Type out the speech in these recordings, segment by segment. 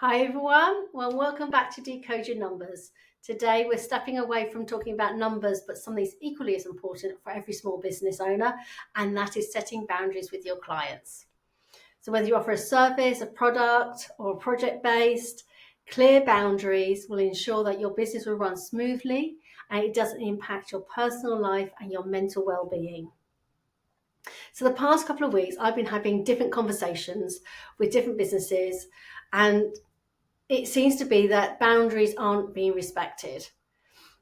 Hi everyone, well welcome back to Decode Your Numbers. Today we're stepping away from talking about numbers, but something that's equally as important for every small business owner, and that is setting boundaries with your clients. So whether you offer a service, a product, or a project-based, clear boundaries will ensure that your business will run smoothly and it doesn't impact your personal life and your mental well-being. So the past couple of weeks, I've been having different conversations with different businesses, and it seems to be that boundaries aren't being respected.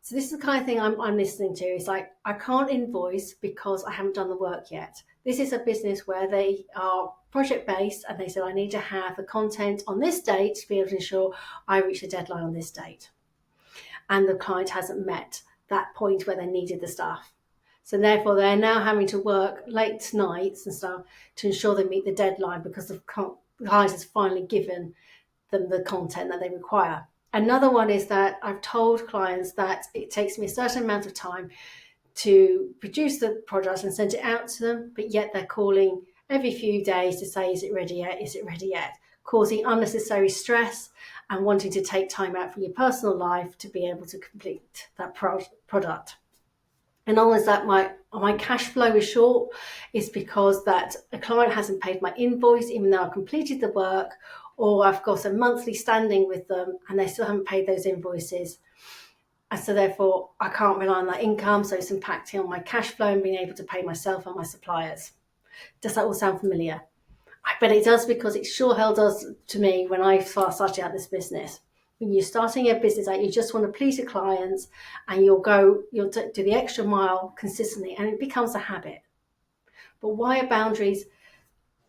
So this is the kind of thing I'm listening to. It's like, I can't invoice because I haven't done the work yet. This is a business where they are project based and they said, I need to have the content on this date to be able to ensure I reach the deadline on this date. And the client hasn't met that point where they needed the stuff. So therefore, they're now having to work late nights and stuff to ensure they meet the deadline because the client has finally given them the content that they require. Another one is that I've told clients that it takes me a certain amount of time to produce the product and send it out to them, but yet they're calling every few days to say, is it ready yet? Is it ready yet? Causing unnecessary stress and wanting to take time out from your personal life to be able to complete that product. And not only that, my cash flow is short is because that a client hasn't paid my invoice, even though I've completed the work, or I've got a monthly standing with them and they still haven't paid those invoices. And so therefore, I can't rely on that income. So it's impacting on my cash flow and being able to pay myself and my suppliers. Does that all sound familiar? I bet it does, because it sure hell does to me when I started out this business. When you're starting a business out, you just want to please your clients and you'll do the extra mile consistently, and it becomes a habit. But why are boundaries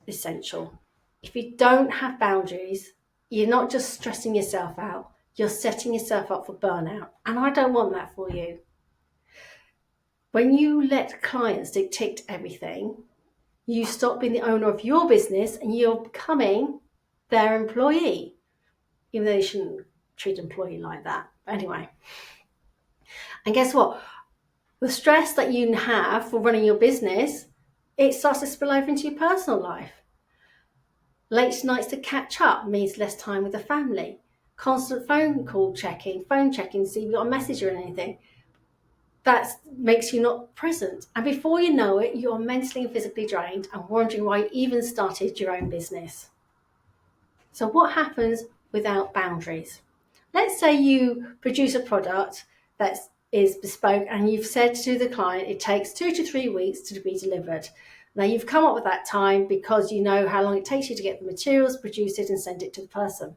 essential? If you don't have boundaries, you're not just stressing yourself out, you're setting yourself up for burnout. And I don't want that for you. When you let clients dictate everything, you stop being the owner of your business and you're becoming their employee, even though you shouldn't treat an employee like that. But anyway, and guess what? The stress that you have for running your business, it starts to spill over into your personal life. Late nights to catch up means less time with the family. Constant phone checking to see if you've got a message or anything. That makes you not present. And before you know it, you're mentally and physically drained and wondering why you even started your own business. So what happens without boundaries? Let's say you produce a product that is bespoke and you've said to the client it takes 2 to 3 weeks to be delivered. Now you've come up with that time because you know how long it takes you to get the materials, produce it and send it to the person.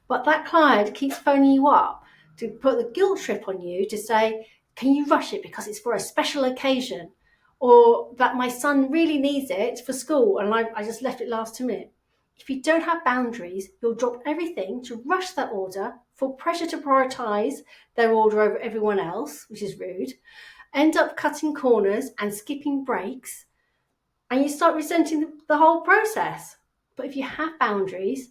But that client keeps phoning you up to put the guilt trip on you to say, can you rush it because it's for a special occasion? Or that my son really needs it for school and I just left it last minute. If you don't have boundaries, you'll drop everything to rush that order, feel pressure to prioritise their order over everyone else, which is rude, end up cutting corners and skipping breaks, and you start resenting the whole process. But if you have boundaries,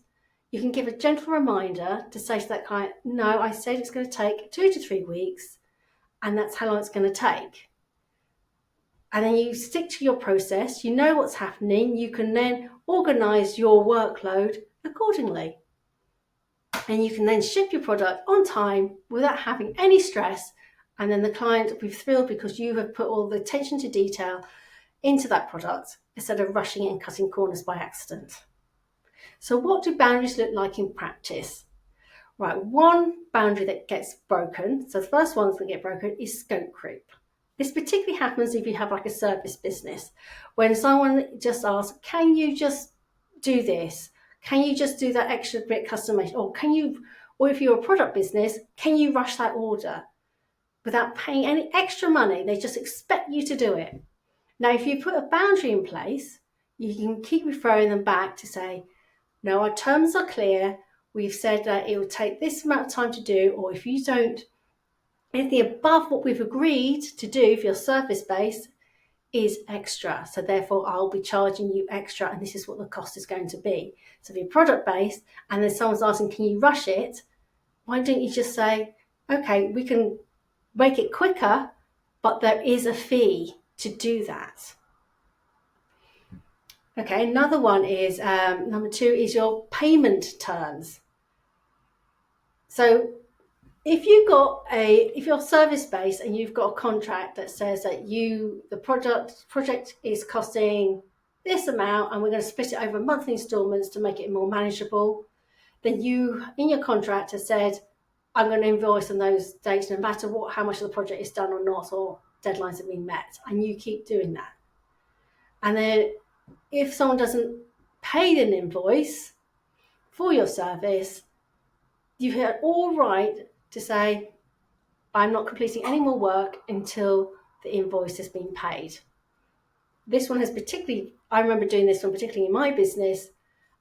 you can give a gentle reminder to say to that client, no, I said it's going to take 2 to 3 weeks, and that's how long it's going to take. And then you stick to your process, you know what's happening, you can then organise your workload accordingly. And you can then ship your product on time without having any stress. And then the client will be thrilled because you have put all the attention to detail into that product instead of rushing it and cutting corners by accident. So what do boundaries look like in practice? Right, one boundary that gets broken, so the first ones that get broken is scope creep. This particularly happens if you have like a service business, when someone just asks, can you just do this? Can you just do that extra bit customization? Or if you're a product business, can you rush that order without paying any extra money? They just expect you to do it. Now, if you put a boundary in place, you can keep referring them back to say, no, our terms are clear. We've said that it will take this amount of time to do, or if you don't, anything above what we've agreed to do for your service based is extra. So therefore, I'll be charging you extra, and this is what the cost is going to be. So if you're product based and then someone's asking, can you rush it? Why don't you just say, okay, we can make it quicker, but there is a fee to do that. Okay, another one is, number 2 is your payment terms. So if you're service based and you've got a contract that says that the project is costing this amount and we're going to split it over monthly installments to make it more manageable, then you in your contract have said, I'm going to invoice on those dates no matter how much of the project is done or not, or deadlines have been met, and you keep doing that. And then if someone doesn't pay an invoice for your service, you have all right to say, I'm not completing any more work until the invoice has been paid. This one I remember doing this one particularly in my business,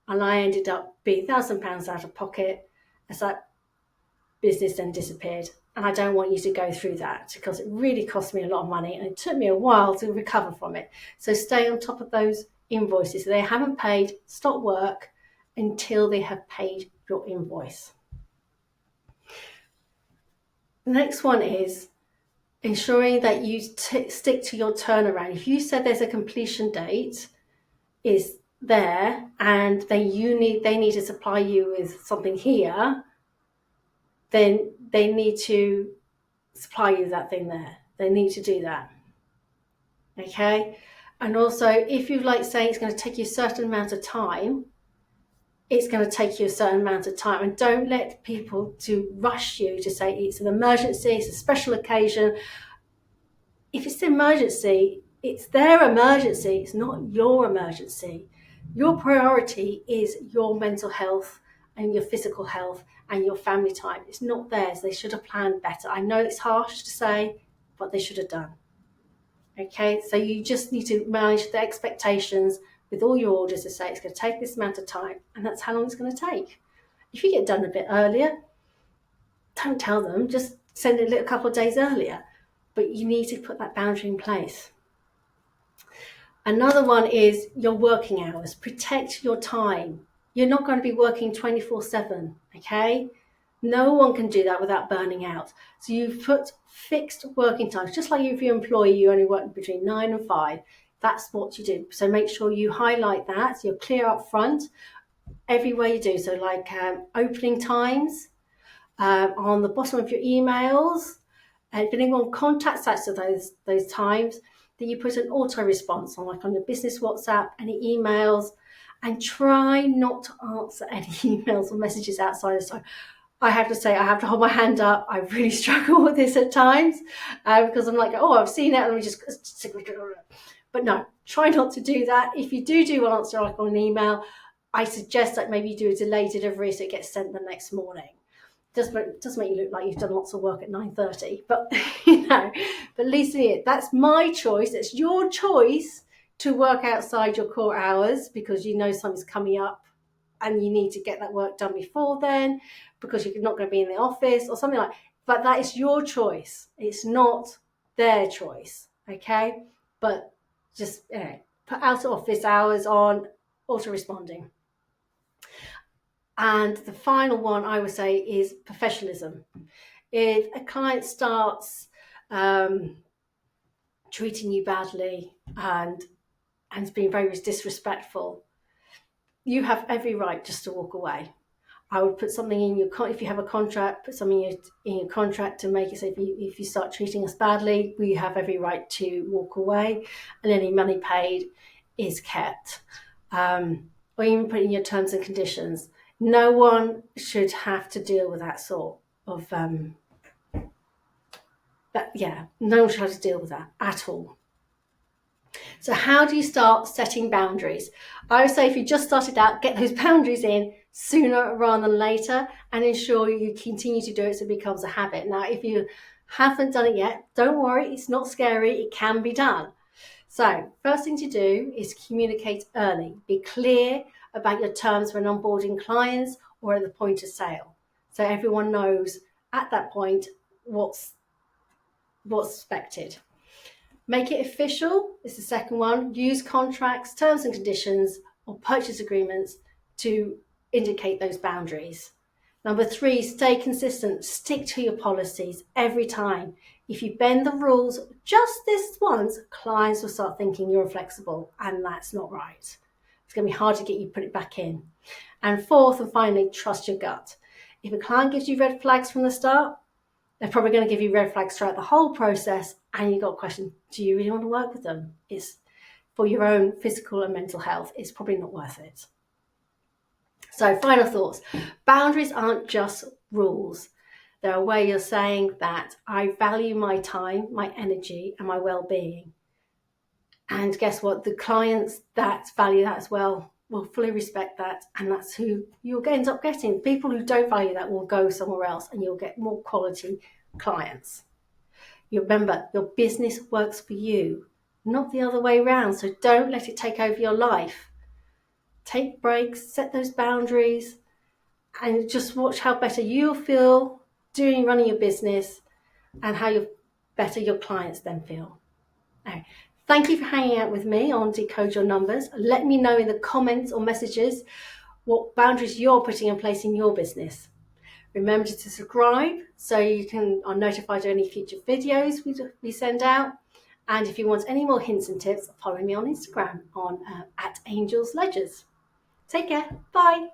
and I ended up being £1,000 out of pocket as that business then disappeared. And I don't want you to go through that because it really cost me a lot of money and it took me a while to recover from it. So stay on top of those invoices. If they haven't paid, stop work until they have paid your invoice. The next one is ensuring that you stick to your turnaround. If you said there's a completion date is there and they need to supply you with something here, then they need to supply you that thing there. They need to do that. Okay? And also, if you saying it's going to take you a certain amount of time, it's going to take you a certain amount of time. And don't let people to rush you to say it's an emergency, it's a special occasion. If it's an emergency, it's their emergency. It's not your emergency. Your priority is your mental health and your physical health and your family time. It's not theirs. They should have planned better. I know it's harsh to say, but they should have done. Okay, so you just need to manage the expectations with all your orders to say it's going to take this amount of time, and that's how long it's going to take. If you get done a bit earlier, don't tell them, just send it a couple of days earlier. But you need to put that boundary in place. Another one is your working hours. Protect your time. You're not going to be working 24/7, okay? No one can do that without burning out. So you've put fixed working times, just like if you're an employee, you only work between 9 and 5. That's what you do. So make sure you highlight that. So you're clear up front everywhere you do. So opening times on the bottom of your emails. And if anyone contacts us at those times, then you put an auto response on your business WhatsApp, any emails, and try not to answer any emails or messages outside of time. I have to say, I have to hold my hand up. I really struggle with this at times because I'm like, oh, I've seen it, and we just. But no, try not to do that. If you do answer on an email, I suggest that maybe you do a delayed delivery so it gets sent the next morning. Does make you look like you've done lots of work at 9:30, but but at least that's my choice. It's your choice to work outside your core hours because you know something's coming up and you need to get that work done before then because you're not going to be in the office or something like that. But that is your choice. It's not their choice, okay? But just put out of office hours on, auto responding. And the final one I would say is professionalism. If a client starts treating you badly and being very disrespectful, you have every right just to walk away. I would put something in if you have a contract, put something in your contract to make it say if you start treating us badly, we have every right to walk away, and any money paid is kept. Or even put in your terms and conditions. No one should have to deal with that sort of, no one should have to deal with that at all. So how do you start setting boundaries? I would say if you just started out, get those boundaries in sooner rather than later and ensure you continue to do it so it becomes a habit. Now, if you haven't done it yet, don't worry, it's not scary, it can be done. So first thing to do is communicate early. Be clear about your terms when onboarding clients or at the point of sale. So everyone knows at that point what's expected. Make it official is the second one. Use contracts, terms and conditions, or purchase agreements to indicate those boundaries. Number 3, stay consistent. Stick to your policies every time. If you bend the rules just this once, clients will start thinking you're inflexible, and that's not right. It's going to be hard to get you to put it back in. And 4th and finally, trust your gut. If a client gives you red flags from the start, they're probably going to give you red flags throughout the whole process, and you've got a question, do you really want to work with them? It's for your own physical and mental health, it's probably not worth it. So final thoughts. Boundaries aren't just rules. They're a way of saying that I value my time, my energy, and my well-being. And guess what? The clients that value that as well will fully respect that, and that's who you'll end up getting. People who don't value that will go somewhere else, and you'll get more quality clients. You remember, your business works for you, not the other way around. So don't let it take over your life. Take breaks, set those boundaries, and just watch how better you'll feel running your business, and how better your clients then feel. Okay. Thank you for hanging out with me on Decode Your Numbers. Let me know in the comments or messages what boundaries you're putting in place in your business. Remember to subscribe so you are notified of any future videos we send out. And if you want any more hints and tips, follow me on Instagram at Angels Ledgers. Take care. Bye.